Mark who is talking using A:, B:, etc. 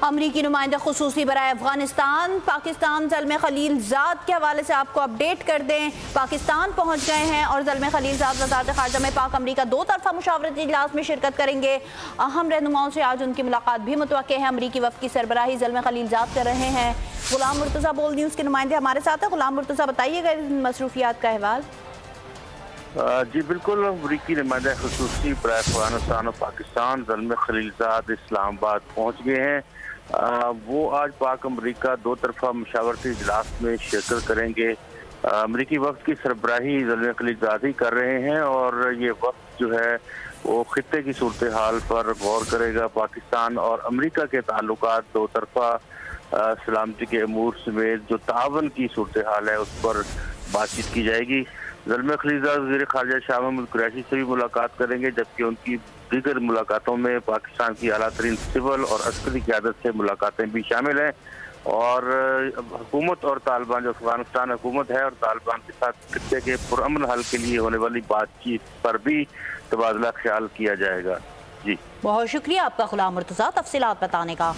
A: امریکی نمائندہ خصوصی برائے افغانستان پاکستان زلمے خلیل زاد کے حوالے سے آپ کو اپڈیٹ کر دیں۔ پاکستان پہنچ گئے ہیں اور زلمے خلیل زاد وزارت خارجہ میں پاک امریکہ دو طرفہ مشاورتی اجلاس میں شرکت کریں گے۔ اہم رہنماؤں سے آج ان کی ملاقات بھی متوقع ہے۔ امریکی وفد کی سربراہی زلمے خلیل زاد کر رہے ہیں۔ غلام مرتضیٰ بول نیوز کے نمائندے ہمارے ساتھ ہیں۔ غلام مرتضیٰ بتائیے گا مصروفیات کا احوال۔
B: جی بالکل، امریکی نمائندہ خصوصی برائے افغانستان اور پاکستان زلمے خلیل زاد اسلام آباد پہنچ گئے ہیں۔ وہ آج پاک امریکہ دو طرفہ مشاورتی اجلاس میں شرکت کریں گے۔ امریکی وفد کی سربراہی زلمے خلیل زاد ہی کر رہے ہیں اور یہ وفد جو ہے وہ خطے کی صورتحال پر غور کرے گا۔ پاکستان اور امریکہ کے تعلقات دو طرفہ سلامتی کے امور سمیت جو تعاون کی صورتحال ہے اس پر بات چیت کی جائے گی۔ زلمے خلیل زاد وزیر خارجہ شاہ محمود قریشی سے بھی ملاقات کریں گے، جبکہ ان کی دیگر ملاقاتوں میں پاکستان کی اعلیٰ ترین سول اور عسکری قیادت سے ملاقاتیں بھی شامل ہیں۔ اور حکومت اور طالبان، جو افغانستان حکومت ہے اور طالبان کے ساتھ خطے کے پرامن حل کے لیے ہونے والی بات چیت پر بھی تبادلہ خیال کیا جائے گا۔ جی
A: بہت شکریہ آپ کا غلام مرتضیٰ تفصیلات بتانے کا۔